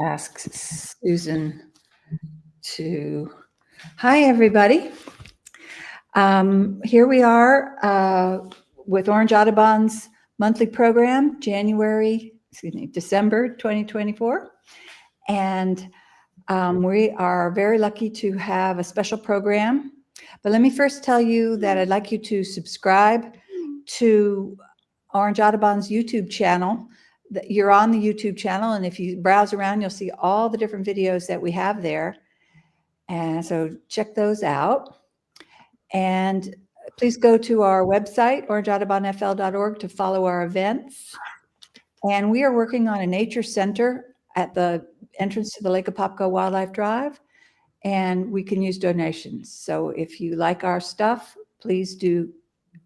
ask Susan to. Hi, everybody. Here we are with Orange Audubon's monthly program, December 2024. And we are very lucky to have a special program. But let me first tell you that I'd like you to subscribe to Orange Audubon's YouTube channel. You're on the YouTube channel, and if you browse around, you'll see all the different videos that we have there. And so check those out. And please go to our website, orangeaudubonfl.org, to follow our events. And we are working on a nature center at the entrance to the Lake Apopka Wildlife Drive, and we can use donations. So if you like our stuff, please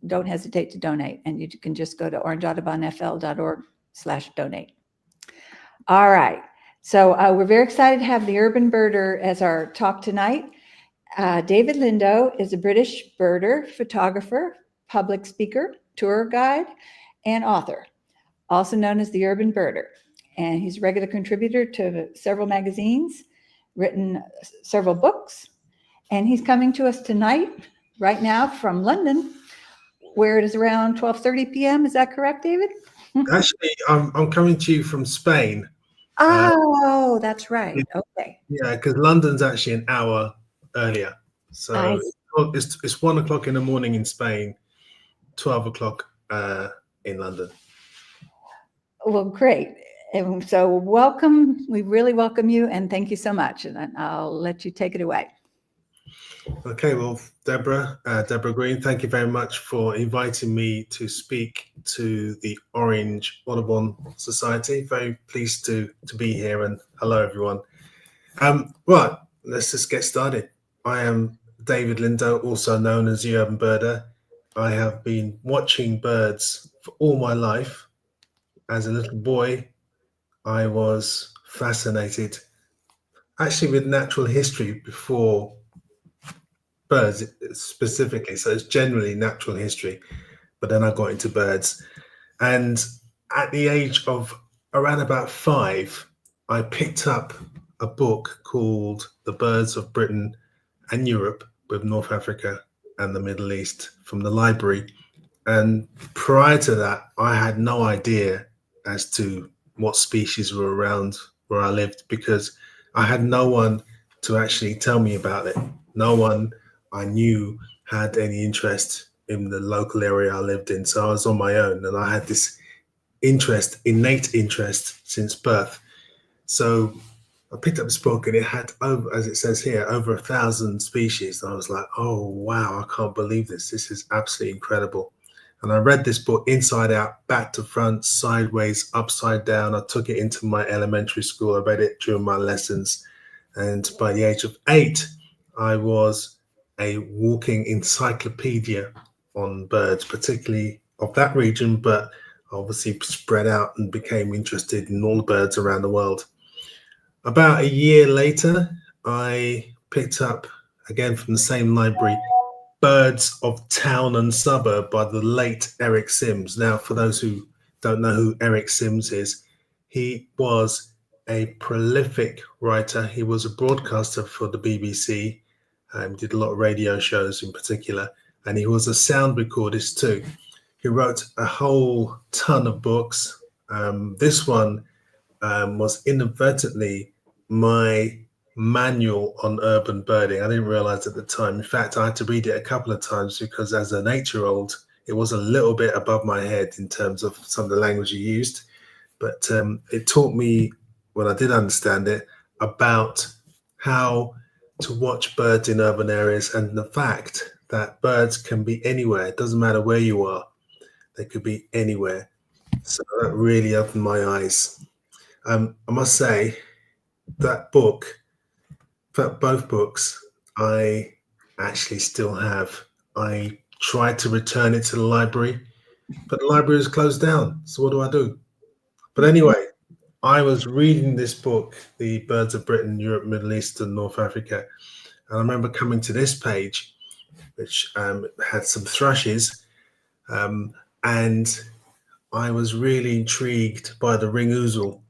don't hesitate to donate. And you can just go to orangeaudubonfl.org/donate. All right. So we're very excited to have the urban birder as our talk tonight. David Lindo is a British birder, photographer, public speaker, tour guide, and author, also known as the urban birder. And he's a regular contributor to several magazines, written several books. And he's coming to us tonight, right now, from London, where it is around 12:30 p.m. Is that correct, David? Actually, I'm coming to you from Spain. Oh, that's right. Okay. Yeah, because London's actually an hour earlier. So it's 1 o'clock in the morning in Spain, 12 o'clock in London. Well, great. And so welcome. We really welcome you, and thank you so much. And I'll let you take it away. Okay, well, Deborah Green, thank you very much for inviting me to speak to the Orange Audubon Society. Very pleased to be here, and hello, everyone. Right, let's just get started. I am David Lindo, also known as the Urban Birder. I have been watching birds for all my life. As a little boy, I was fascinated, actually, with natural history before birds specifically. So it's generally natural history, but then I got into birds. And at the age of around about 5, I picked up a book called The Birds of Britain and Europe, with North Africa and the Middle East, from the library. And prior to that, I had no idea as to what species were around where I lived, because I had no one to actually tell me about it. No one I knew had any interest in the local area I lived in. So I was on my own, and I had this innate interest since birth. So I picked up this book, and it had, over, as it says here, over 1,000 species. And I was like, oh, wow, I can't believe this. This is absolutely incredible. And I read this book inside out, back to front, sideways, upside down. I took it into my elementary school. I read it during my lessons. And by the age of 8, I was a walking encyclopedia on birds, particularly of that region, but obviously spread out and became interested in all the birds around the world. About a year later, I picked up, again from the same library, Birds of Town and Suburb by the late Eric Sims. Now, for those who don't know who Eric Sims is, he was a prolific writer. He was a broadcaster for the BBC, did a lot of radio shows in particular, and he was a sound recordist too. He wrote a whole ton of books. This one was inadvertently my manual on urban birding. I didn't realize at the time. In fact, I had to read it a couple of times, because as an 8-year-old, it was a little bit above my head in terms of some of the language he used. But it taught me, when I did understand it, about how to watch birds in urban areas, and the fact that birds can be anywhere. It doesn't matter where you are. They could be anywhere. So that really opened my eyes. I must say that book, both books, I actually still have. I tried to return it to the library, but the library is closed down. So what do I do? But anyway, I was reading this book, The Birds of Britain, Europe, Middle East, and North Africa. And I remember coming to this page, which had some thrushes. And I was really intrigued by the ring ouzel.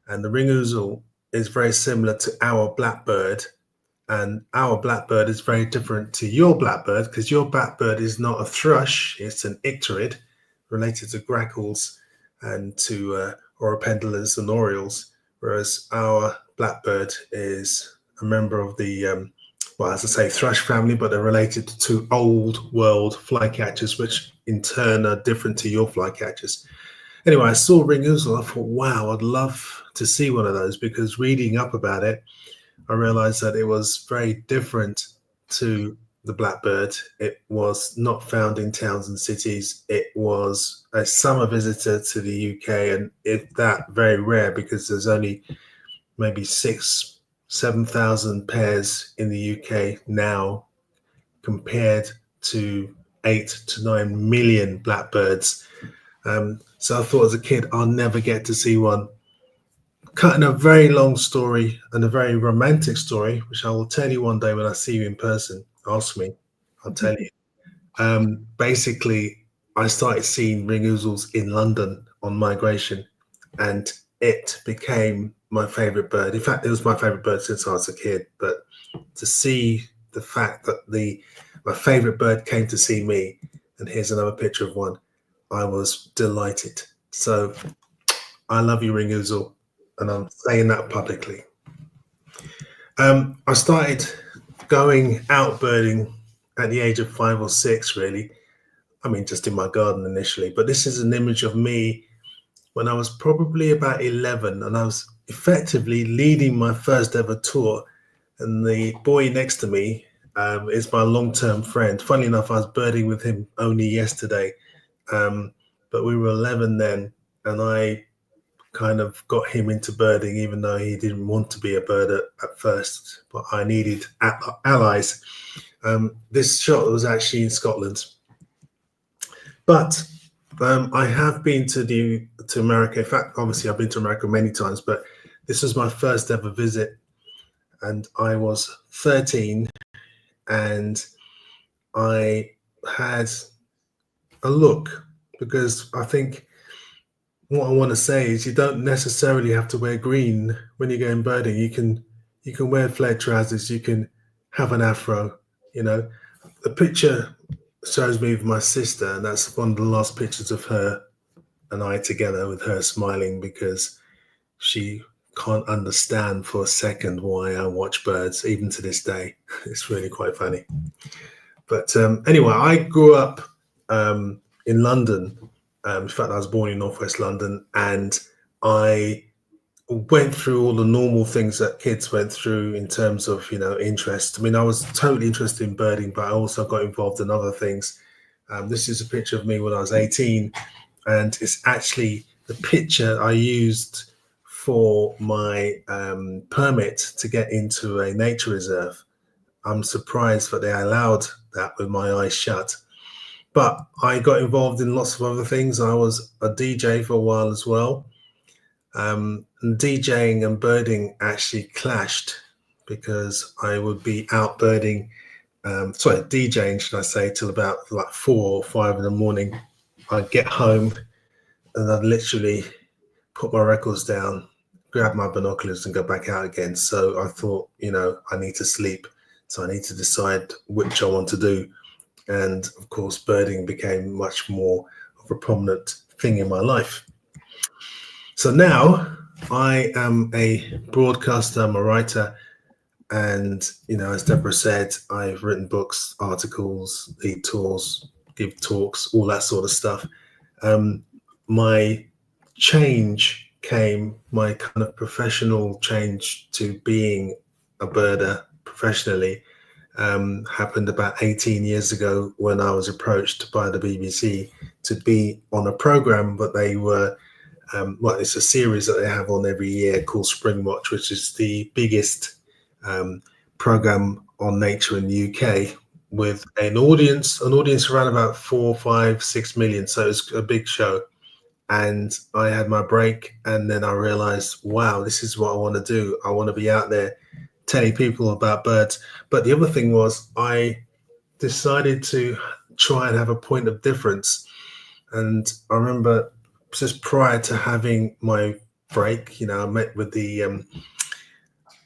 And the ring ouzel is very similar to our blackbird, and our blackbird is very different to your blackbird, because your blackbird is not a thrush, it's an icterid related to grackles and to oropendolas and orioles, whereas our blackbird is a member of the well, as I say, thrush family, but they're related to old world flycatchers, which in turn are different to your flycatchers. Anyway, I saw ring ouzel. I thought, wow, I'd love to see one of those, because reading up about it, I realized that it was very different to the blackbird. It was not found in towns and cities. It was a summer visitor to the UK, and if that, very rare, because there's only maybe 7,000 pairs in the UK now, compared to 8 to 9 million blackbirds. So I thought as a kid, I'll never get to see one. Cutting a very long story and a very romantic story, which I will tell you one day when I see you in person. Ask me, I'll tell you. Basically, I started seeing ring ouzels in London on migration, and it became my favorite bird. In fact, it was my favorite bird since I was a kid. But to see the fact that my favorite bird came to see me, and here's another picture of one, I was delighted. So I love you, ring ouzel, and I'm saying that publicly. I started going out birding at the age of 5 or 6, really. I mean, just in my garden initially. But this is an image of me when I was probably about 11, and I was effectively leading my first ever tour. And the boy next to me is my long-term friend. Funnily enough, I was birding with him only yesterday. But we were 11 then, and I kind of got him into birding, even though he didn't want to be a birder at first, but I needed allies. This shot was actually in Scotland, but I have been to America. In fact, obviously I've been to America many times, but this was my first ever visit, and I was 13, and I had a look, because I think what I want to say is you don't necessarily have to wear green when you're going birding. You can wear flared trousers, you can have an afro, you know. The picture shows me with my sister, and that's one of the last pictures of her and I together, with her smiling, because she can't understand for a second why I watch birds, even to this day. It's really quite funny. But anyway, I grew up in London. In fact, I was born in Northwest London, and I went through all the normal things that kids went through in terms of, interest. I mean, I was totally interested in birding, but I also got involved in other things. This is a picture of me when I was 18, and it's actually the picture I used for my permit to get into a nature reserve. I'm surprised that they allowed that with my eyes shut. But I got involved in lots of other things. I was a DJ for a while as well. And DJing and birding actually clashed, because I would be out birding, DJing, should I say, till about like 4 or 5 in the morning. I'd get home and I'd literally put my records down, grab my binoculars and go back out again. So I thought, I need to sleep. So I need to decide which I want to do. And of course, birding became much more of a prominent thing in my life. So now I am a broadcaster, I'm a writer, and, as Deborah said, I've written books, articles, lead tours, give talks, all that sort of stuff. My change my kind of professional change to being a birder professionally happened about 18 years ago, when I was approached by the BBC to be on a program, but they were, it's a series that they have on every year called Spring Watch, which is the biggest program on nature in the UK, with an audience around about 4, 5, 6 million. So it's a big show. And I had my break, and then I realized, wow, this is what I want to do. I want to be out there telling people about birds. But the other thing was, I decided to try and have a point of difference. And I remember just prior to having my break, I met with the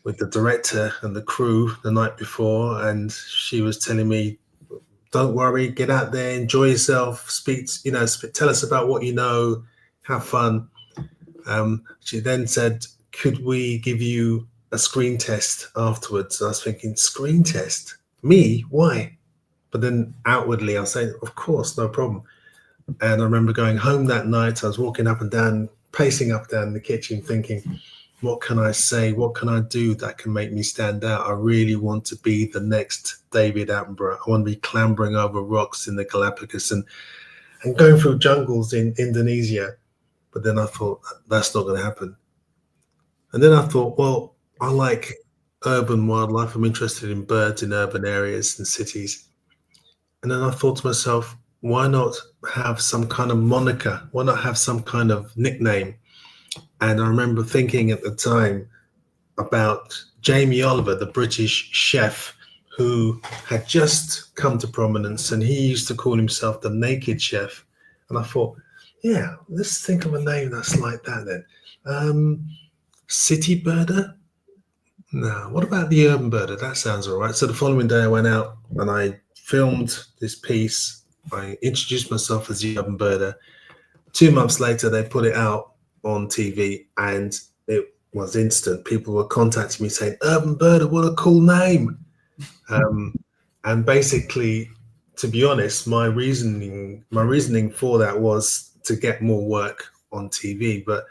with the director and the crew the night before, and she was telling me, "Don't worry, get out there, enjoy yourself, tell us about what you know, have fun." She then said, "Could we give you a screen test afterwards?" I was thinking, screen test? Me? Why? But then outwardly, I was saying, "Of course, no problem." And I remember going home that night. I was walking up and down, pacing up and down in the kitchen, thinking, what can I say? What can I do that can make me stand out? I really want to be the next David Attenborough. I want to be clambering over rocks in the Galapagos and going through jungles in Indonesia. But then I thought, that's not going to happen. And then I thought, well, I like urban wildlife. I'm interested in birds in urban areas and cities. And then I thought to myself, why not have some kind of moniker? Why not have some kind of nickname? And I remember thinking at the time about Jamie Oliver, the British chef who had just come to prominence, and he used to call himself the Naked Chef. And I thought, yeah, let's think of a name that's like that then. City Birder? No, what about the Urban Birder? That sounds all right. So the following day I went out and I filmed this piece. I introduced myself as the Urban Birder. 2 months later, they put it out on TV and it was instant. People were contacting me saying, "Urban Birder, what a cool name." And basically, to be honest, my reasoning for that was to get more work on TV. But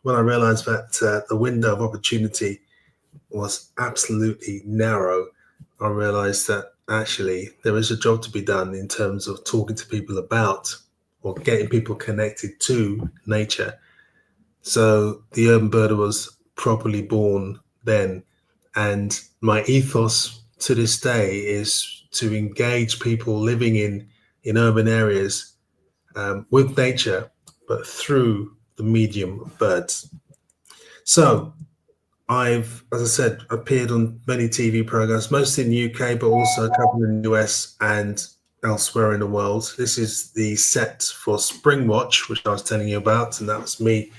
when I realized that the window of opportunity was absolutely narrow, I realized that actually there is a job to be done in terms of talking to people about or getting people connected to nature. So the Urban Birder was properly born then. And my ethos to this day is to engage people living in urban areas with nature, but through the medium of birds. So I've, as I said, appeared on many TV programs, mostly in the UK, but also a couple in the US and elsewhere in the world. This is the set for Springwatch, which I was telling you about, and that was me,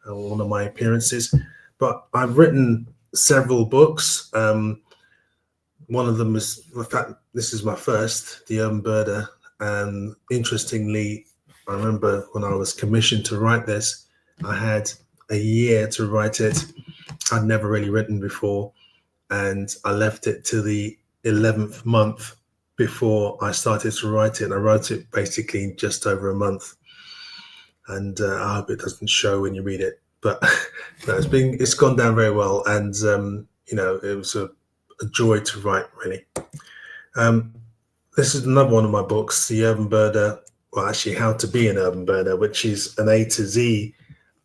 one of my appearances. But I've written several books. One of them is, in fact, this is my first, The Urban Birder. And interestingly, I remember when I was commissioned to write this, I had a year to write it. I'd never really written before, and I left it to the 11th month before I started to write it. And I wrote it basically in just over a month. And I hope it doesn't show when you read it, but no, it's gone down very well, and it was a joy to write, really. This is another one of my books, The Urban Birder, well, actually, How to Be an Urban Birder, which is an A to Z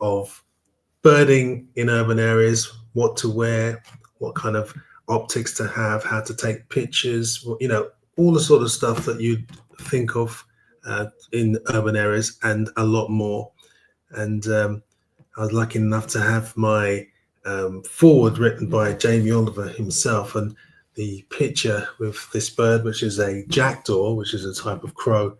of birding in urban areas, what to wear, what kind of optics to have, how to take pictures, all the sort of stuff that you'd think of in urban areas, and a lot more. And I was lucky enough to have my foreword written by Jamie Oliver himself, and the picture with this bird, which is a jackdaw, which is a type of crow,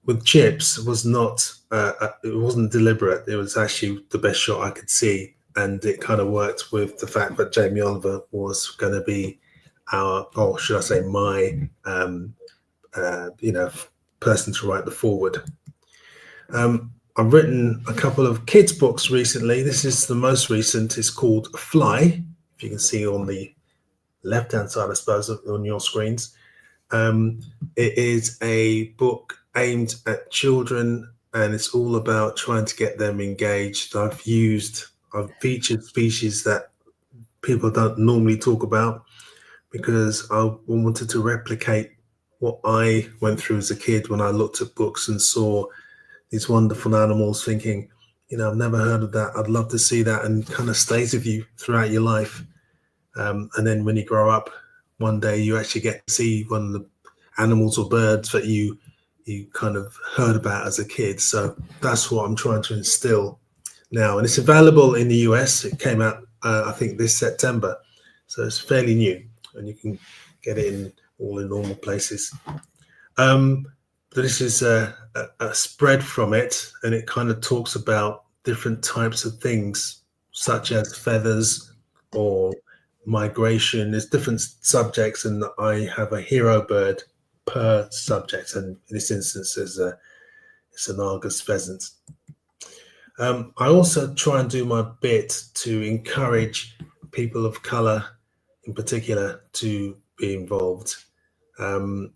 with chips, was not it wasn't deliberate. It was actually the best shot I could see, and it kind of worked with the fact that Jamie Oliver was going to be or should I say my person to write the foreword. I've written a couple of kids' books recently. This is the most recent. It's called Fly, if you can see on the left-hand side, I suppose, on your screens. It is a book aimed at children, and it's all about trying to get them engaged. I've featured species that people don't normally talk about because I wanted to replicate what I went through as a kid when I looked at books and saw these wonderful animals, thinking, I've never heard of that. I'd love to see that, and kind of stays with you throughout your life. And then when you grow up, one day you actually get to see one of the animals or birds that you kind of heard about as a kid. So that's what I'm trying to instill now. And it's available in the US. It came out, I think, this September. So it's fairly new, and you can get it in all the normal places. This is a spread from it, and it kind of talks about different types of things, such as feathers, or migration. There's different subjects, and I have a hero bird per subject. And in this instance, it's an Argus pheasant. I also try and do my bit to encourage people of colour, in particular, to be involved. And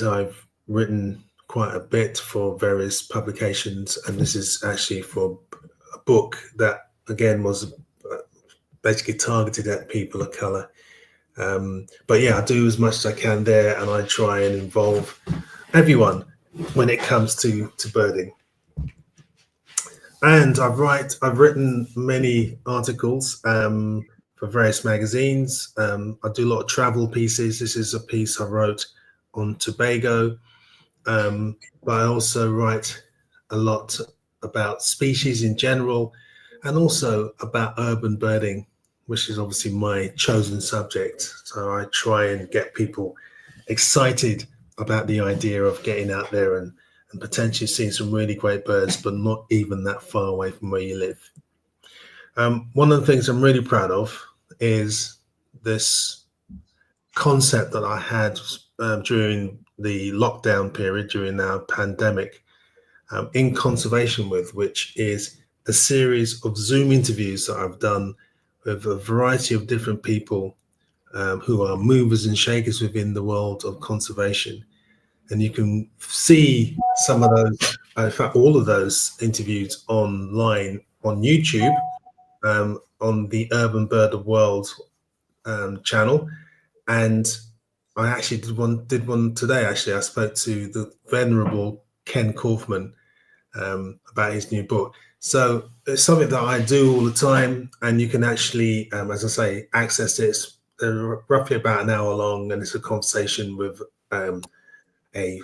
I've written quite a bit for various publications, and this is actually for a book that again was basically targeted at people of colour. But yeah, I do as much as I can there, and I try and involve everyone when it comes to birding. And I've written many articles for various magazines. I do a lot of travel pieces. This is a piece I wrote on Tobago, but I also write a lot about species in general, and also about urban birding, which is obviously my chosen subject. So I try and get people excited about the idea of getting out there and potentially seeing some really great birds, but not even that far away from where you live. One of the things I'm really proud of is this concept that I had during the lockdown period, during our pandemic, in conservation with, which is a series of Zoom interviews that I've done with a variety of different people who are movers and shakers within the world of conservation. And you can see some of those, in fact, all of those interviews online on YouTube, on the Urban Bird of World channel. And I actually did one today. Actually, I spoke to the venerable Ken Kaufman about his new book. So it's something that I do all the time, and you can actually, as I say, access it. They're roughly about an hour long, and it's a conversation with a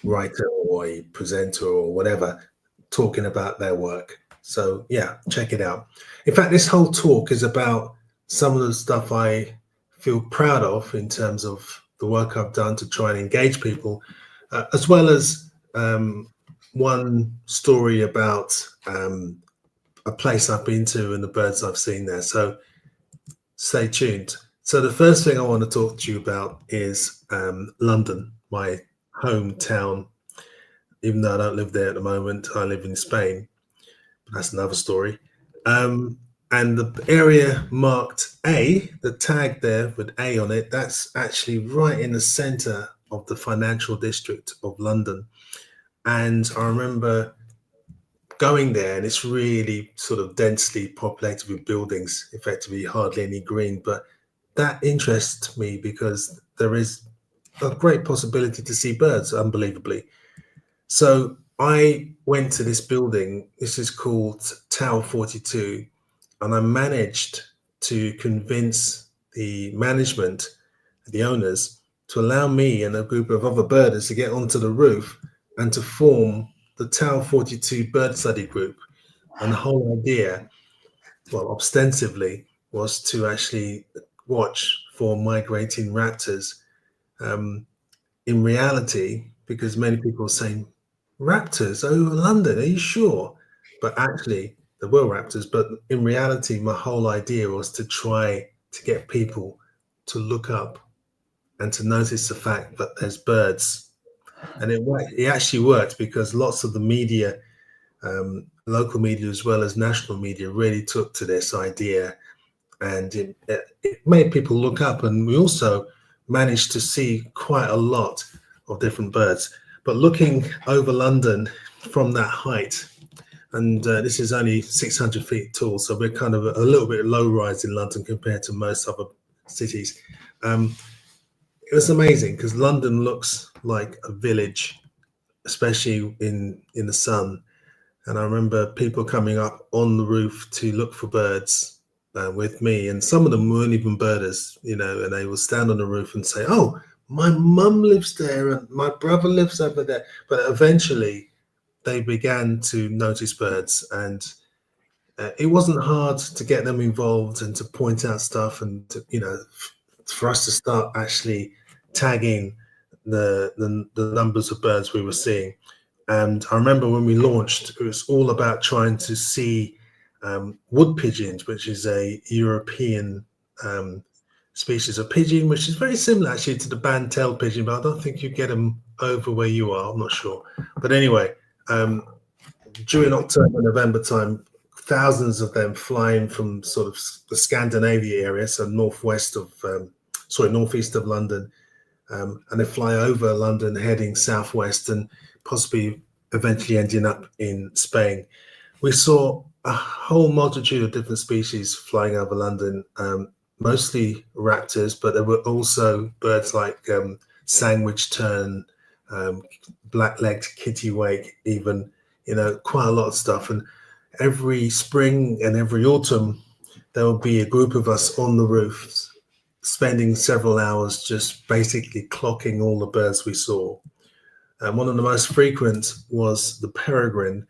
writer or a presenter or whatever talking about their work. So yeah, check it out. In fact, this whole talk is about some of the stuff I feel proud of in terms of the work I've done to try and engage people, as well as one story about a place I've been to and the birds I've seen there. So stay tuned. So the first thing I want to talk to you about is London, my hometown. Even though I don't live there at the moment, I live in Spain. But that's another story. And the area marked A, the tag there with A on it, that's actually right in the center of the financial district of London. And I remember going there, and it's really sort of densely populated with buildings, effectively hardly any green. But that interests me because there is a great possibility to see birds, unbelievably. So I went to this building. This is called Tower 42. And I managed to convince the management, the owners, to allow me and a group of other birders to get onto the roof and to form the Tower 42 bird study group. And the whole idea, well, ostensibly, was to actually watch for migrating raptors. In reality, because many people are saying, raptors over London, are you sure? But actually, there were raptors. But in reality, my whole idea was to try to get people to look up and to notice the fact that there's birds. And it actually worked, because lots of the media, local media as well as national media, really took to this idea, and it made people look up. And we also managed to see quite a lot of different birds. But looking over London from that height, and this is only 600 feet tall, so we're kind of a little bit low rise in London compared to most other cities. It was amazing, because London looks like a village, especially in the sun. And I remember people coming up on the roof to look for birds with me, and some of them weren't even birders, and they would stand on the roof and say, "Oh, my mum lives there and my brother lives over there." But eventually they began to notice birds, and it wasn't hard to get them involved and to point out stuff, and to, for us to start actually tagging the numbers of birds we were seeing. And I remember when we launched, it was all about trying to see wood pigeons, which is a European species of pigeon, which is very similar actually to the band-tailed pigeon, but I don't think you get them over where you are. I'm not sure. But anyway, during October, November time, thousands of them flying from sort of the Scandinavia area, so northeast of London, and they fly over London, heading southwest, and possibly eventually ending up in Spain. We saw a whole multitude of different species flying over London, mostly raptors, but there were also birds like sandwich tern, black-legged kittiwake, even, quite a lot of stuff. And every spring and every autumn, there will be a group of us on the roofs spending several hours just basically clocking all the birds we saw. One of the most frequent was the peregrine.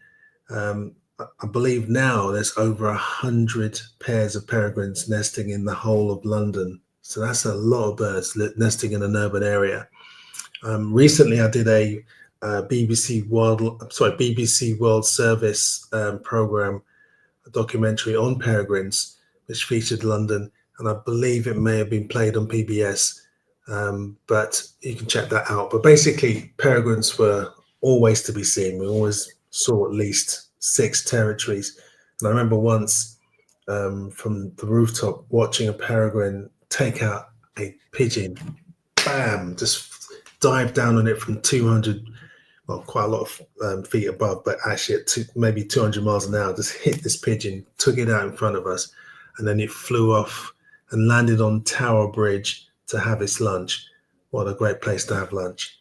I believe now there's over 100 pairs of peregrines nesting in the whole of London. So that's a lot of birds nesting in an urban area. Recently, I did a BBC World Service program, a documentary on peregrines, which featured London, and I believe it may have been played on PBS, but you can check that out. But basically, peregrines were always to be seen. We always saw at least 6 territories. And I remember once from the rooftop watching a peregrine take out a pigeon, bam, just dive down on it from 200, well, quite a lot of feet above, but actually at maybe 200 miles an hour, just hit this pigeon, took it out in front of us, and then it flew off and landed on Tower Bridge to have its lunch. What a great place to have lunch.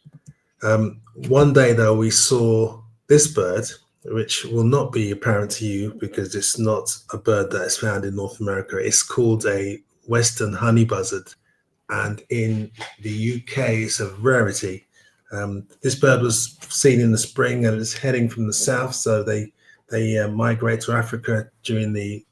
One day, though, we saw this bird, which will not be apparent to you because it's not a bird that is found in North America. It's called a Western honey buzzard, and in the UK, it's a rarity. This bird was seen in the spring and it's heading from the south, so they migrate to Africa during the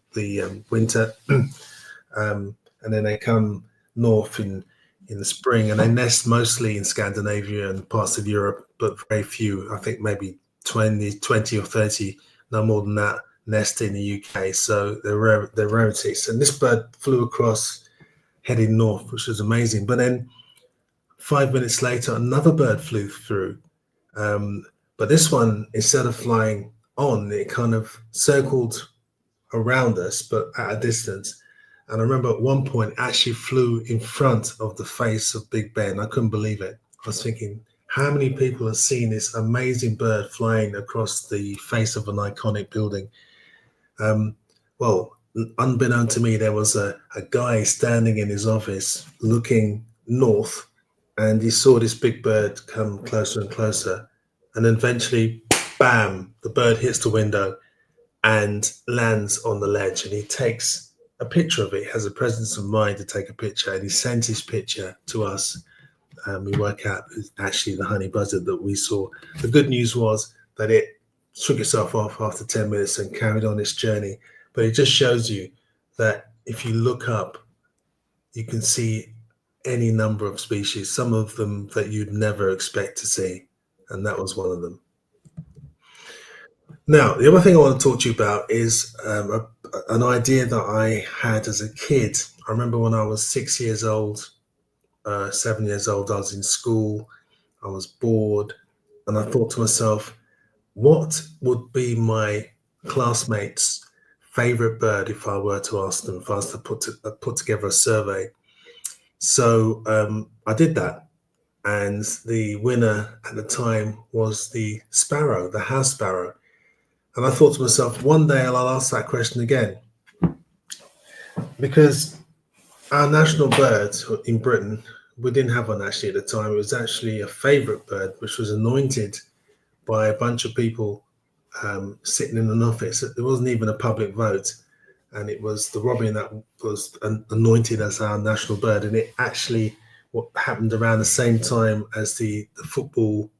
winter, and then they come north in the spring, and they nest mostly in Scandinavia and parts of Europe, but very few, I think maybe 20 or 30, no more than that, nest in the UK. So they're rarities. And this bird flew across heading north, which was amazing. But then 5 minutes later, another bird flew through. But this one, instead of flying on, it kind of circled around us, but at a distance. And I remember at one point actually flew in front of the face of Big Ben. I couldn't believe it. I was thinking, how many people have seen this amazing bird flying across the face of an iconic building? Well, unbeknown to me, there was a guy standing in his office looking north, and he saw this big bird come closer and closer. And then eventually, bam, the bird hits the window and lands on the ledge. And he takes a picture of it, has a presence of mind to take a picture, and he sent his picture to us. We work out it's actually the honey buzzard that we saw. The good news was that it took itself off after 10 minutes and carried on its journey. But it just shows you that if you look up, you can see any number of species, some of them that you'd never expect to see. And that was one of them. Now, the other thing I want to talk to you about is an idea that I had as a kid. I remember when I was 6 years old, 7 years old, I was in school, I was bored, and I thought to myself, what would be my classmates' favorite bird if I were to ask them, if I was to put together a survey? So I did that, and the winner at the time was the sparrow, the house sparrow. And I thought to myself, one day I'll ask that question again, because our national bird in Britain, we didn't have one actually at the time. It was actually a favorite bird, which was anointed by a bunch of people sitting in an office. It wasn't even a public vote. And it was the robin that was anointed as our national bird. And it actually what happened around the same time as the football,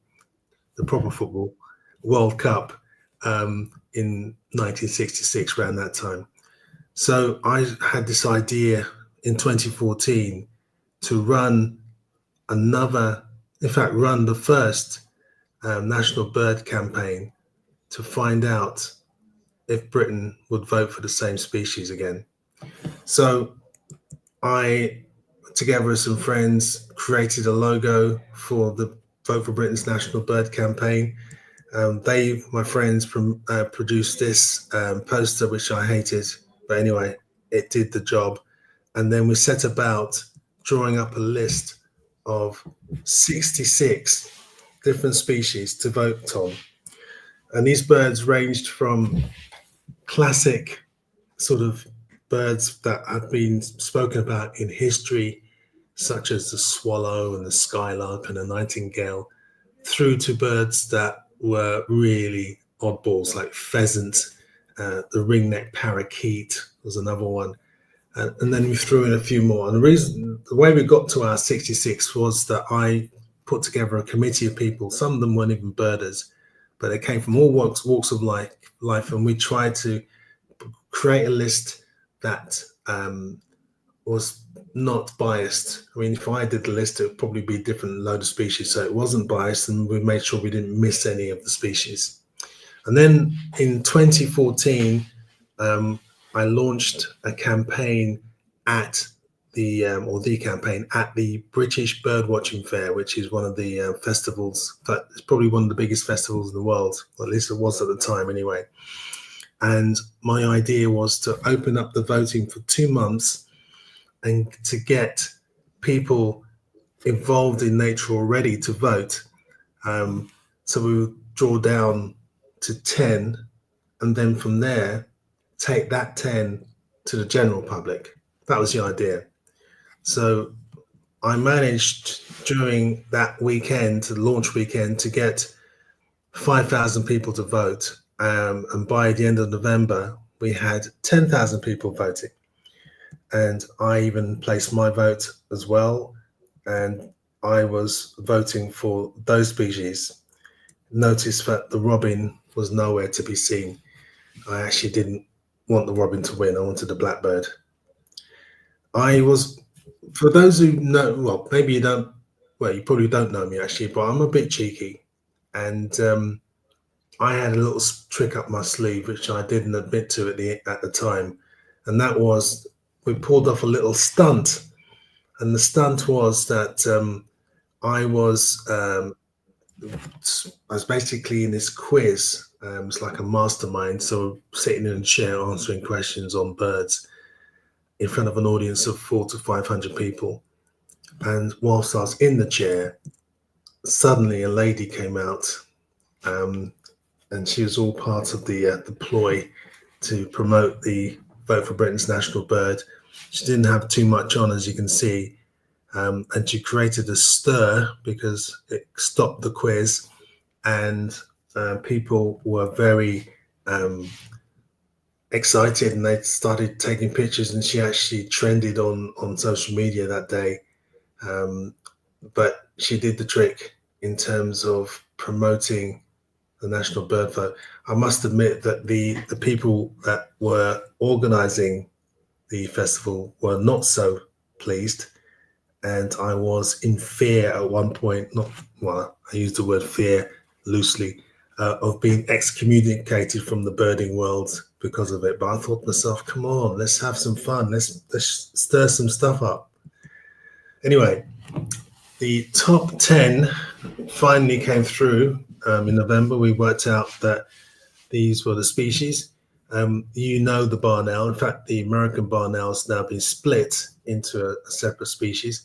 the proper football World Cup in 1966, around that time. So I had this idea in 2014 to run run the first national bird campaign to find out if Britain would vote for the same species again. So I, together with some friends, created a logo for the Vote for Britain's National Bird campaign. My friends, produced this poster, which I hated, but anyway, it did the job. And then we set about drawing up a list of 66 different species to vote on. And these birds ranged from classic sort of birds that have been spoken about in history, such as the swallow and the skylark and the nightingale, through to birds that were really oddballs like pheasant, the ringneck parakeet was another one. And then we threw in a few more. And the way we got to our 66 was that I put together a committee of people. Some of them weren't even birders, but they came from all walks of life, and we tried to create a list that was not biased. I mean, if I did the list, it would probably be a different load of species. So it wasn't biased, and we made sure we didn't miss any of the species. And then in 2014, I launched a campaign at the campaign at the British Birdwatching Fair, which is one of the festivals, but it's probably one of the biggest festivals in the world, or at least it was at the time anyway. And my idea was to open up the voting for 2 months and to get people involved in nature already to vote. So we would draw down to 10, and then from there, take that 10 to the general public. That was the idea. So I managed during that weekend, the launch weekend, to get 5,000 people to vote. And by the end of November, we had 10,000 people voting. And I even placed my vote as well. And I was voting for those species. Notice that the robin was nowhere to be seen. I actually didn't want the robin to win. I wanted the blackbird. For those who know, well, maybe you don't, well, you probably don't know me actually, but I'm a bit cheeky. And I had a little trick up my sleeve, which I didn't admit to at the time. And that was, we pulled off a little stunt. And the stunt was that I was basically in this quiz. It's like a mastermind. So sitting in a chair answering questions on birds in front of an audience of 400 to 500 people. And whilst I was in the chair, suddenly a lady came out, and she was all part of the ploy to promote the Vote for Britain's National Bird. She didn't have too much on, as you can see, and she created a stir because it stopped the quiz, and people were very excited, and they started taking pictures, and she actually trended on social media that day. But she did the trick in terms of promoting the National Bird Vote. I must admit that the people that were organizing the festival were not so pleased, and I was in fear at one point. I use the word fear loosely, of being excommunicated from the birding world because of it. But I thought to myself, come on, let's have some fun. Let's stir some stuff up. Anyway, the top 10 finally came through in November. We worked out that these were the species. The barn owl. In fact, the American barn owl has now been split into a separate species.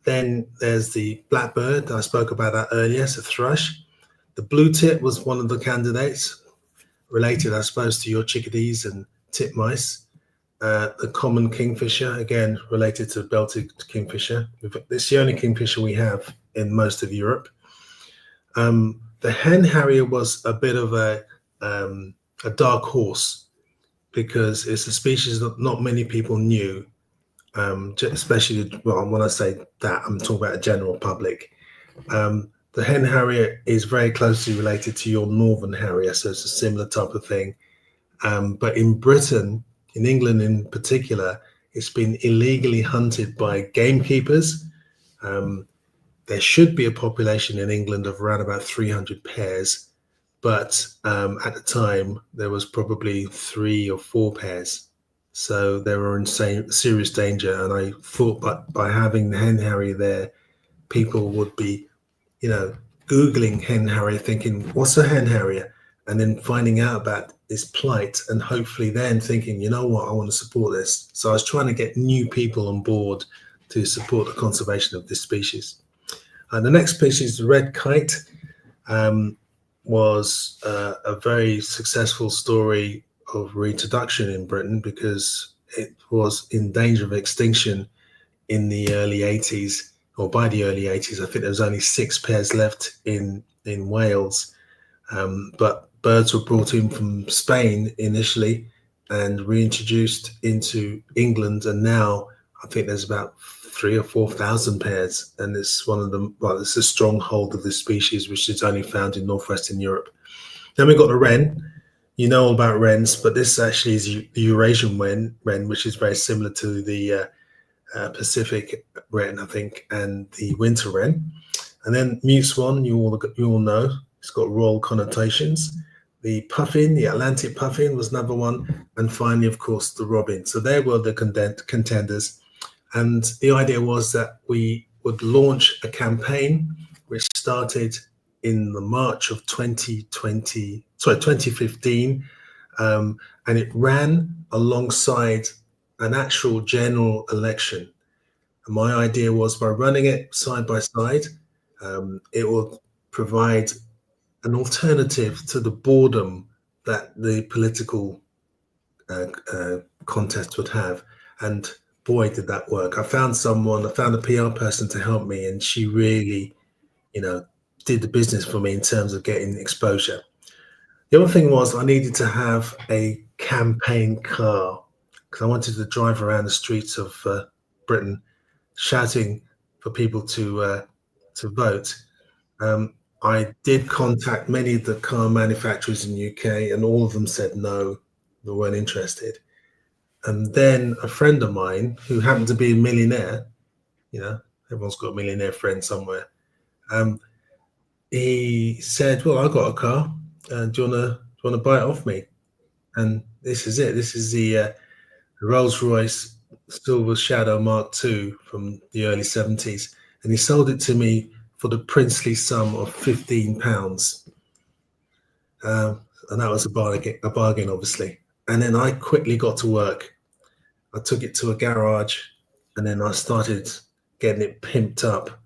Then there's the blackbird. I spoke about that earlier. It's a thrush. The blue tit was one of the candidates, related, I suppose, to your chickadees and titmice. The common kingfisher, again, related to belted kingfisher. It's the only kingfisher we have in most of Europe. The hen harrier was a bit of a dark horse because it's a species that not many people knew, especially, well, when I say that, I'm talking about the general public. The hen harrier is very closely related to your northern harrier, so it's a similar type of thing. But in Britain, in England in particular, it's been illegally hunted by gamekeepers. There should be a population in England of around about 300 pairs, but at the time there was probably 3 or 4 pairs. So they were in serious danger. And I thought by having the hen harrier there, people would be, Googling hen harrier, thinking, what's a hen harrier? And then finding out about its plight and hopefully then thinking, you know what, I want to support this. So I was trying to get new people on board to support the conservation of this species. And the next species, the red kite, was a very successful story of reintroduction in Britain because it was in danger of extinction in the early 80s, or by the early 80s. I think there was only 6 pairs left in Wales. But birds were brought in from Spain initially and reintroduced into England. And now I think there's about 3,000 or 4,000 pairs. And it's one of them, well, it's a stronghold of this species, which is only found in northwestern Europe. Then we've got the wren. You know all about wrens, but this actually is the Eurasian wren, which is very similar to the Pacific wren, I think, and the winter wren. And then mute swan, you all know, it's got royal connotations. The puffin, the Atlantic puffin, was number one, and finally, of course, the robin. So there were the contenders, and the idea was that we would launch a campaign which started in the March of 2015, and it ran alongside an actual general election. And my idea was by running it side by side, it will provide an alternative to the boredom that the political contest would have. And boy, did that work. I found a PR person to help me, and she really, did the business for me in terms of getting exposure. The other thing was I needed to have a campaign car because I wanted to drive around the streets of Britain shouting for people to vote. I did contact many of the car manufacturers in the UK, and all of them said no, they weren't interested. And then a friend of mine who happened to be a millionaire, everyone's got a millionaire friend somewhere. He said, "Well, I got a car. Do you wanna buy it off me?" And this is it. This is the Rolls-Royce Silver Shadow Mark II from the early 70s, and he sold it to me for the princely sum of £15, and that was a bargain, obviously. And then I quickly got to work. I took it to a garage, and then I started getting it pimped up.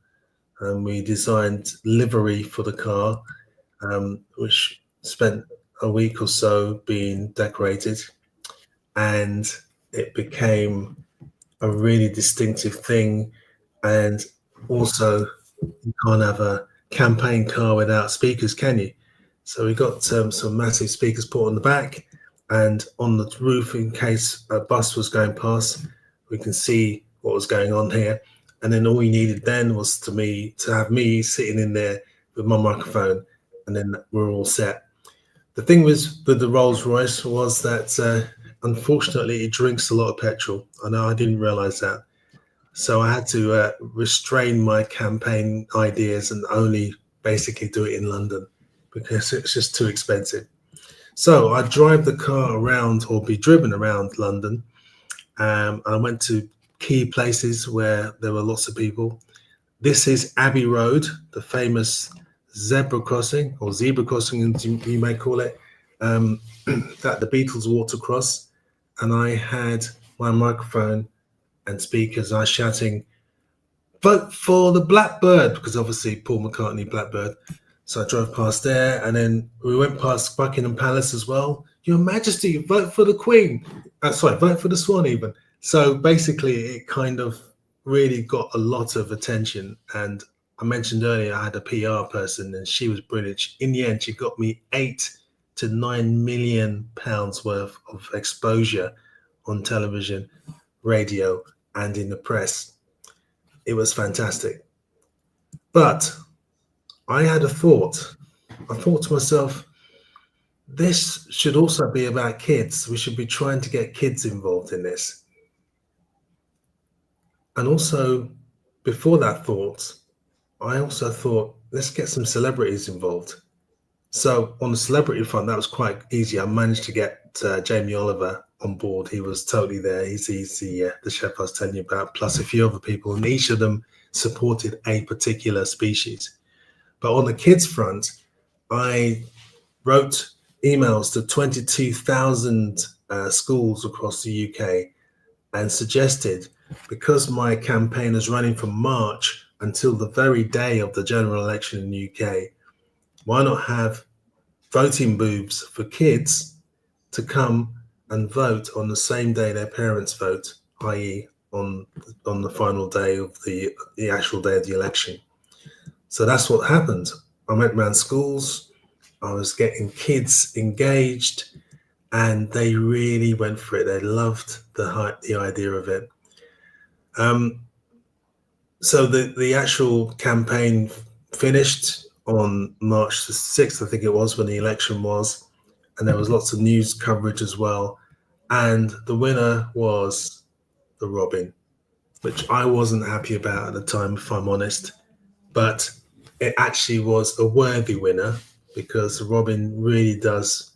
And we designed livery for the car, which spent a week or so being decorated, and it became a really distinctive thing. And also, you can't have a campaign car without speakers, can you? So we got some massive speakers put on the back and on the roof in case a bus was going past. We can see what was going on here. And then all we needed then was to have me sitting in there with my microphone, and then we're all set. The thing with the Rolls-Royce was that unfortunately it drinks a lot of petrol. I know, I didn't realize that. So I had to restrain my campaign ideas and only basically do it in London because it's just too expensive. So I drive the car around, or be driven around London. I went to key places where there were lots of people. This is Abbey Road, the famous zebra crossing, or zebra crossing, you may call it, that the Beatles walked across. And I had my microphone and speakers. I was shouting, "Vote for the Blackbird," because obviously Paul McCartney, Blackbird. So I drove past there, and then we went past Buckingham Palace as well. "Your Majesty, vote for the Queen." Vote for the Swan even. So basically, it kind of really got a lot of attention. And I mentioned earlier, I had a PR person, and she was brilliant. In the end, she got me £8 to £9 million worth of exposure on television, radio, and in the press. It was fantastic. But I had a thought. I thought to myself, this should also be about kids. We should be trying to get kids involved in this. And also, before that thought, I also thought, let's get some celebrities involved. So on the celebrity front, that was quite easy. I managed to get Jamie Oliver on board. He was totally there. He's the chef I was telling you about, plus a few other people, and each of them supported a particular species. But on the kids front, I wrote emails to 22,000 schools across the UK and suggested, because my campaign is running from March until the very day of the general election in the UK, why not have voting booths for kids to come and vote on the same day their parents vote, i.e. on the final day of the actual day of the election. So that's what happened. I went around schools, I was getting kids engaged, and they really went for it. They loved the idea of it. So the actual campaign finished on March the 6th, I think it was, when the election was, and there was lots of news coverage as well. And the winner was the robin, which I wasn't happy about at the time, if I'm honest. But it actually was a worthy winner, because the robin really does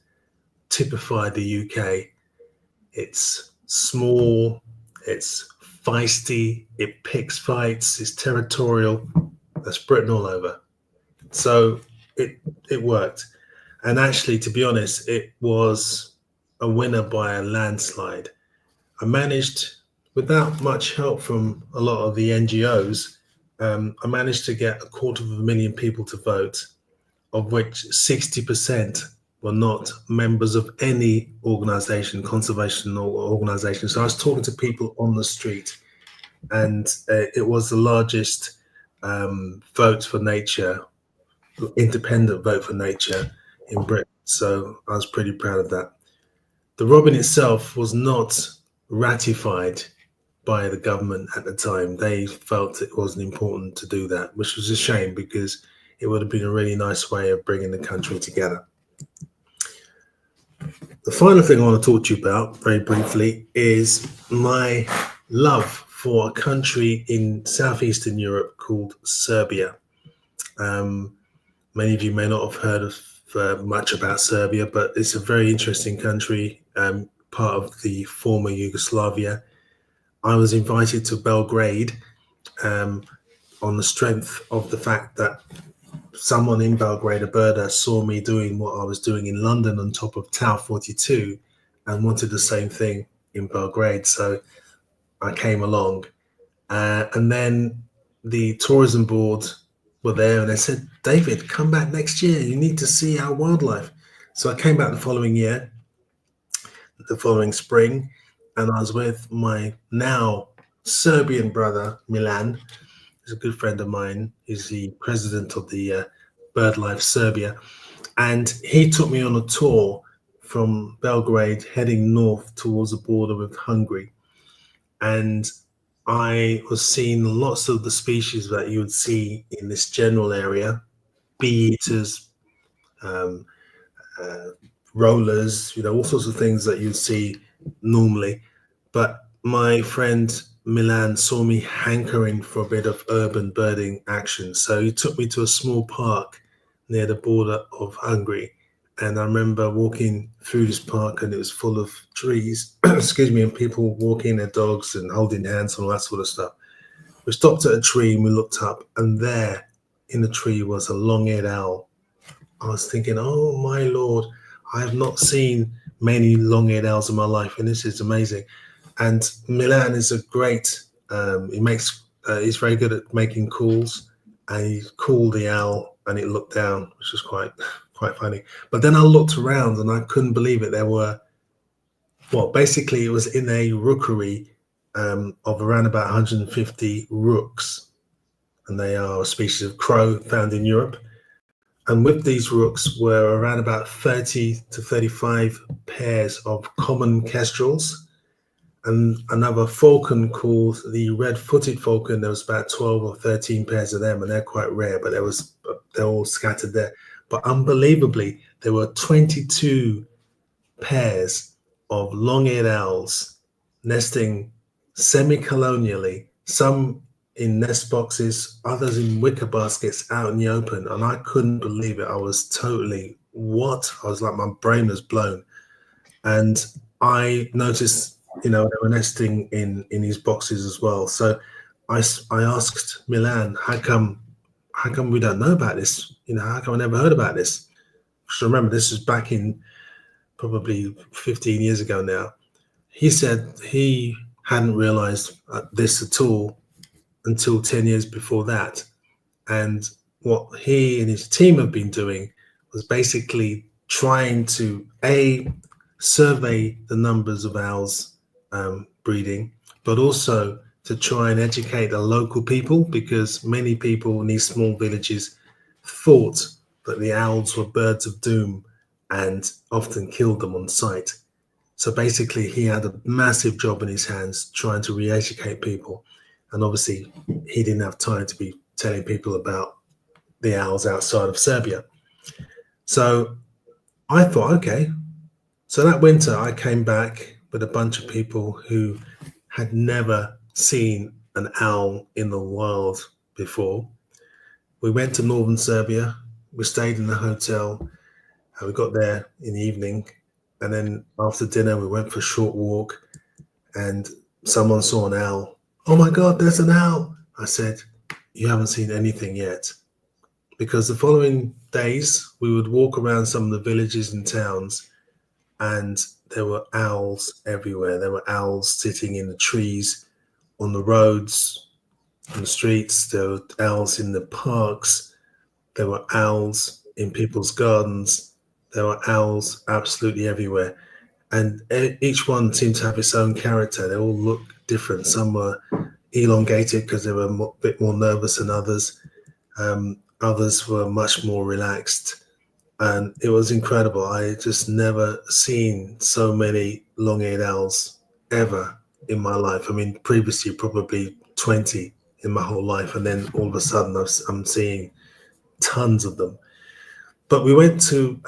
typify the UK. It's small, it's feisty, it picks fights, it's territorial. That's Britain all over. So it worked. And actually, to be honest, it was a winner by a landslide. I managed, without much help from a lot of the NGOs, I managed to get 250,000 people to vote, of which 60% were not members of any organization, conservation organization. So I was talking to people on the street, and it was the largest vote for nature, independent vote for nature in Britain. So I was pretty proud of that. The robin itself was not ratified by the government at the time. They felt it wasn't important to do that, which was a shame, because it would have been a really nice way of bringing the country together. The final thing I want to talk to you about very briefly is my love for a country in Southeastern Europe called Serbia. Many of you may not have heard of much about Serbia, but it's a very interesting country, part of the former Yugoslavia. I was invited to Belgrade on the strength of the fact that someone in Belgrade, a birder, saw me doing what I was doing in London on top of Tower 42 and wanted the same thing in Belgrade. So I came along, and then the tourism board were there and they said, David, come back next year. You need to see our wildlife. So I came back the following year, the following spring, and I was with my now Serbian brother, Milan. He's a good friend of mine. He's the president of the BirdLife Serbia. And he took me on a tour from Belgrade, heading north towards the border with Hungary. And I was seeing lots of the species that you would see in this general area: bee eaters, rollers, all sorts of things that you'd see normally. But my friend Milan saw me hankering for a bit of urban birding action. So he took me to a small park near the border of Hungary. And I remember walking through this park, and it was full of trees, excuse me, and people walking their dogs and holding hands and all that sort of stuff. We stopped at a tree and we looked up, and there in the tree was a long-eared owl. I was thinking, oh my Lord, I have not seen many long-eared owls in my life, and this is amazing. And Milan is a great, he's very good at making calls, and he called the owl and it looked down, which was quite funny. But then I looked around and I couldn't believe it. There were, basically it was in a rookery of around about 150 rooks, and they are a species of crow found in Europe. And with these rooks were around about 30 to 35 pairs of common kestrels, and another falcon called the red-footed falcon. There was about 12 or 13 pairs of them, and they're quite rare, but they're all scattered there. But unbelievably, there were 22 pairs of long-eared owls nesting semi-colonially, some in nest boxes, others in wicker baskets out in the open. And I couldn't believe it. I was totally, what? I was like, my brain was blown. And I noticed, they were nesting in these boxes as well. So I asked Milan, how come we don't know about this? How come I never heard about this? So remember, this is back in probably 15 years ago now. He said he hadn't realized this at all until 10 years before that. And what he and his team have been doing was basically trying to survey the numbers of owls breeding, but also to try and educate the local people, because many people in these small villages thought that the owls were birds of doom and often killed them on sight. So basically, he had a massive job in his hands trying to re-educate people. And obviously, he didn't have time to be telling people about the owls outside of Serbia. So I thought, okay. So that winter, I came back with a bunch of people who had never seen an owl in the wild before. We went to northern Serbia. We stayed in the hotel. And we got there in the evening. And then after dinner, we went for a short walk. And someone saw an owl. Oh my God, there's an owl. I said, you haven't seen anything yet. Because the following days, we would walk around some of the villages and towns, and there were owls everywhere. There were owls sitting in the trees, on the roads, on the streets. There were owls in the parks. There were owls in people's gardens. There were owls absolutely everywhere. And each one seemed to have its own character. They all looked different. Some were elongated because they were a bit more nervous than others. Others were much more relaxed. And it was incredible. I just never seen so many long-eared owls ever in my life. I mean, previously probably 20 in my whole life. And then all of a sudden I'm seeing tons of them. But we went to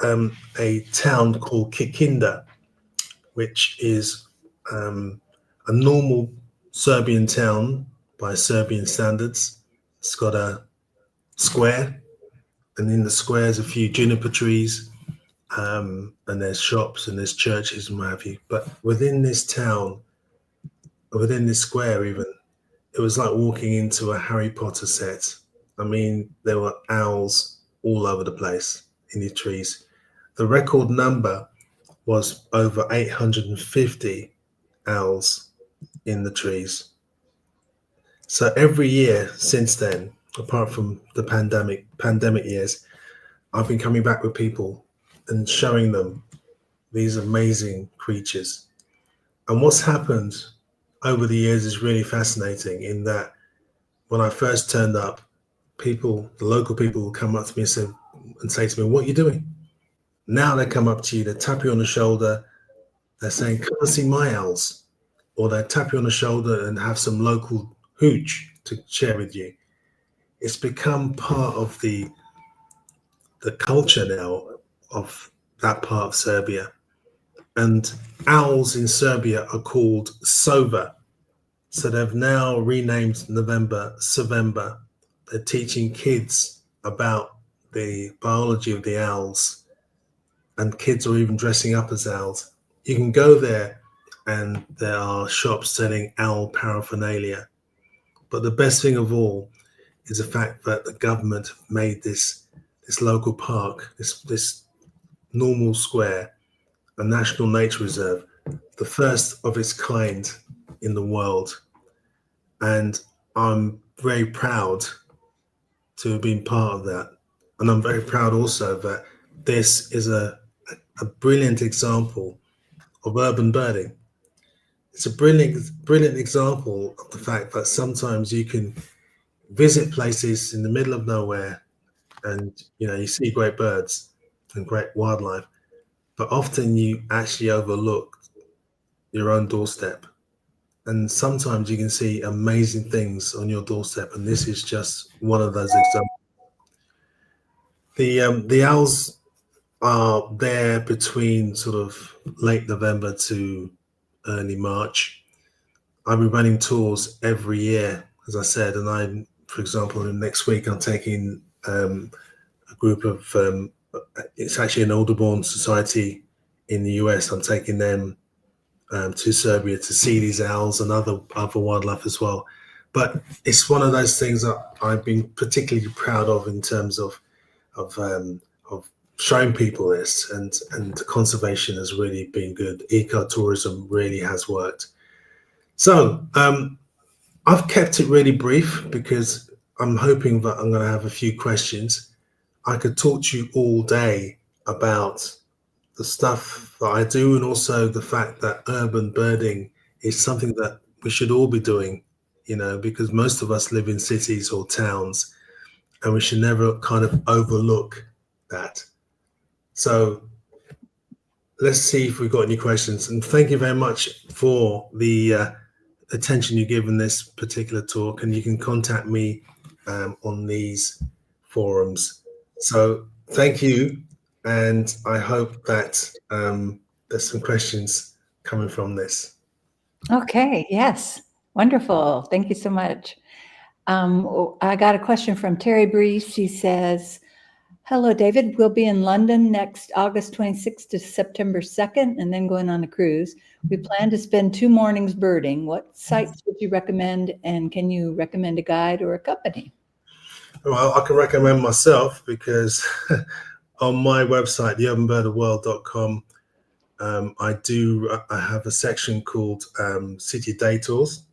a town called Kikinda, which is a normal Serbian town by Serbian standards. It's got a square, and in the square is a few juniper trees, and there's shops and there's churches and what have you. But within this town, within this square even, it was like walking into a Harry Potter set. I mean, there were owls all over the place in the trees. The record number was over 850 owls in the trees. So every year since then, apart from the pandemic years, I've been coming back with people and showing them these amazing creatures. And what's happened over the years is really fascinating, in that when I first turned up, the local people will come up to me and say to me, what are you doing? Now they come up to you, they tap you on the shoulder, they're saying, come and see my owls. Or they tap you on the shoulder and have some local hooch to share with you. It's become part of the culture now of that part of Serbia. And owls in Serbia are called sova. So they've now renamed November Savember. They're teaching kids about the biology of the owls, and kids are even dressing up as owls. You can go there and there are shops selling owl paraphernalia. But the best thing of all is the fact that the government made this local park, this normal square, a national nature reserve, the first of its kind in the world. And I'm very proud to have been part of that. And I'm very proud also that this is a brilliant example of urban birding. It's a brilliant example of the fact that sometimes you can visit places in the middle of nowhere, and you see great birds and great wildlife, but often you actually overlook your own doorstep. And sometimes you can see amazing things on your doorstep, and this is just one of those examples. The owls are there between sort of late November to early March. I'll be running tours every year, as I said, and for example, next week I'm taking a group of, it's actually an Audubon Society in the US. I'm taking them to Serbia to see these owls and other wildlife as well. But it's one of those things that I've been particularly proud of in terms of of, um, of showing people this, and conservation has really been good. Ecotourism really has worked. So I've kept it really brief because I'm hoping that I'm going to have a few questions. I could talk to you all day about the stuff that I do, and also the fact that urban birding is something that we should all be doing, because most of us live in cities or towns, and we should never kind of overlook that. So let's see if we've got any questions. And thank you very much for the attention you give in this particular talk. And you can contact me on these forums. So thank you. And I hope that there's some questions coming from this. Okay, yes, wonderful. Thank you so much. I got a question from Terry Brees. She says, hello, David. We'll be in London next August 26th to September 2nd, and then going on a cruise. We plan to spend 2 mornings birding. What sites would you recommend, and can you recommend a guide or a company? Well, I can recommend myself because on my website, theurbanbirderworld.com, I have a section called City Day Tours,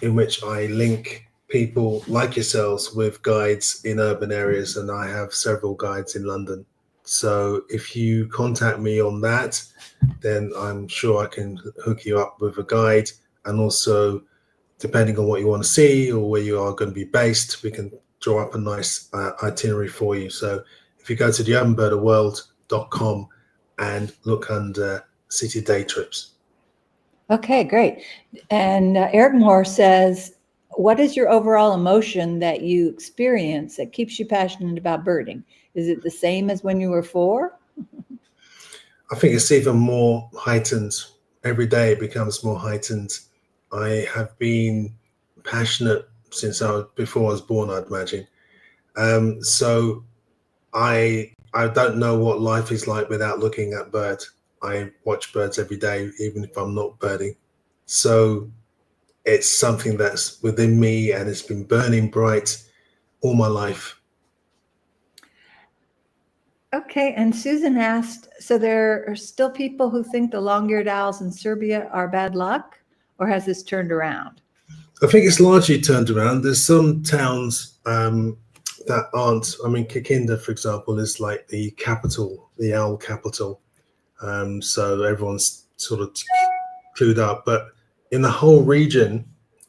in which I link people like yourselves with guides in urban areas, and I have several guides in London. So if you contact me on that, then I'm sure I can hook you up with a guide. And also, depending on what you want to see or where you are going to be based, we can draw up a nice itinerary for you. So if you go to theurbanbirderworld.com and look under City Day Trips. Okay, great. And Eric Moore says, what is your overall emotion that you experience that keeps you passionate about birding? Is it the same as when you were 4? I think it's even more heightened. Every day it becomes more heightened. I have been passionate since before I was born, I'd imagine. So I don't know what life is like without looking at birds. I watch birds every day, even if I'm not birding. So it's something that's within me, and it's been burning bright all my life. Okay, and Susan asked, so there are still people who think the long-eared owls in Serbia are bad luck, or has this turned around? I think it's largely turned around. There's some towns that aren't. I mean, Kikinda, for example, is like the capital, the owl capital. So everyone's sort of clued up. But in the whole region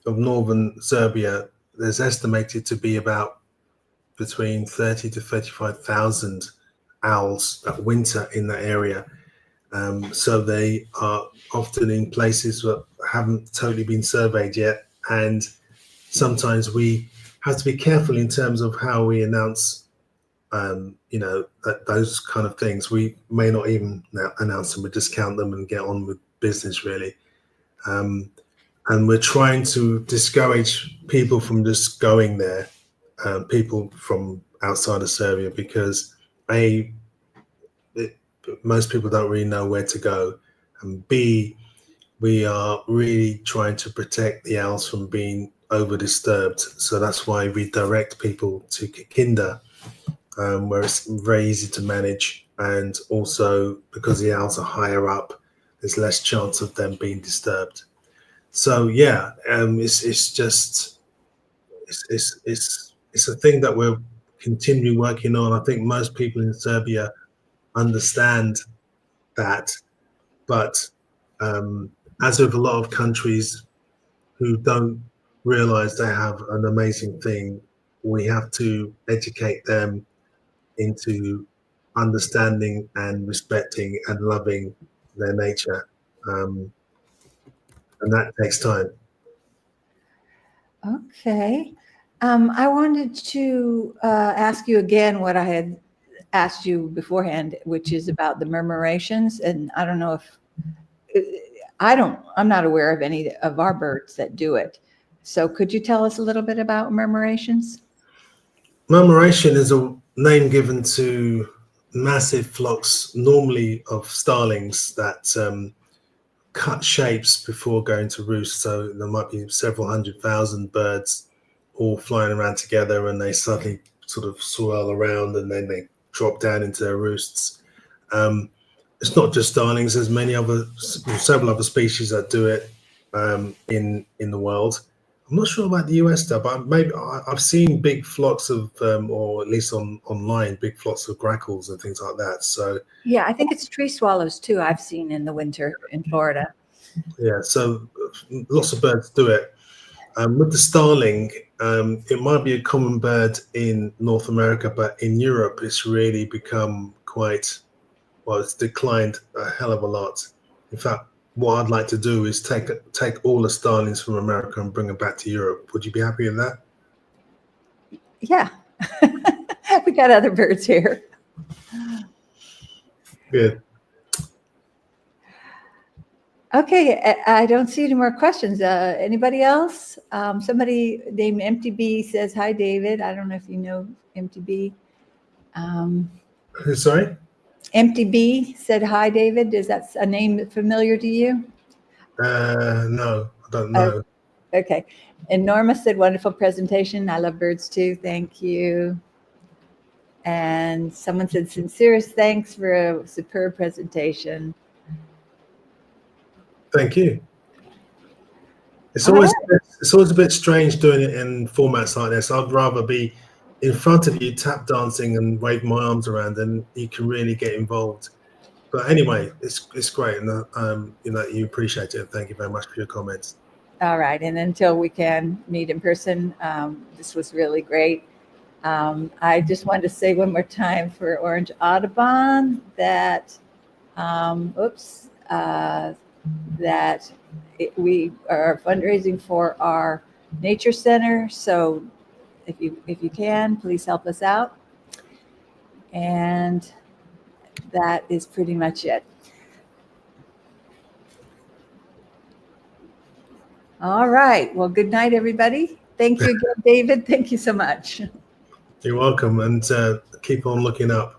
of northern Serbia, there's estimated to be about between 30 to 35,000 owls that winter in that area. So they are often in places that haven't totally been surveyed yet. And sometimes we have to be careful in terms of how we announce, those kind of things. We may not even announce them, we discount them and get on with business, really. And we're trying to discourage people from just going there, people from outside of Serbia, because most people don't really know where to go, and B, we are really trying to protect the owls from being over disturbed. So that's why we direct people to Kikinda, where it's very easy to manage, and also because the owls are higher up, there's less chance of them being disturbed. So yeah, it's a thing that we're continually working on. I think most people in Serbia understand that, but as with a lot of countries who don't realize they have an amazing thing, we have to educate them into understanding and respecting and loving their nature, and that takes time. Okay. I wanted to ask you again what I had asked you beforehand, which is about the murmurations. And I don't know if I'm not aware of any of our birds that do it. So could you tell us a little bit about murmurations? Murmuration is a name given to massive flocks, normally of starlings, that cut shapes before going to roost. So there might be several 100,000 birds all flying around together, and they suddenly sort of swirl around and then they drop down into their roosts. It's not just starlings. There's several other species that do it in the world. I'm not sure about the US stuff, but maybe I've seen big flocks of, or at least online, big flocks of grackles and things like that. So Yeah, I think it's tree swallows too. I've seen in the winter in Florida. yeah, so lots of birds do it. With the starling, it might be a common bird in North America, but in Europe, it's really become quite, well, it's declined a hell of a lot. In fact, what I'd like to do is take all the starlings from America and bring them back to Europe. Would you be happy with that? Yeah, we got other birds here. Good. Okay, I don't see any more questions. Anybody else? Somebody named MTB says, hi, David. I don't know if you know MTB. Sorry? MTB said, hi, David. Is that a name familiar to you? No, I don't know. Okay. And Norma said, wonderful presentation. I love birds too. Thank you. And someone said, sincerest thanks for a superb presentation. Thank you. It's always a bit strange doing it in formats like this. I'd rather be in front of you tap dancing and wave my arms around, and you can really get involved. But anyway, it's great, and you appreciate it. Thank you very much for your comments. All right, and until we can meet in person, this was really great. I just wanted to say one more time for Orange Audubon that, we are fundraising for our nature center. So if you can, please help us out. And that is pretty much it. All right. Well, good night, everybody. Thank you again, David. Thank you so much. You're welcome, and keep on looking up.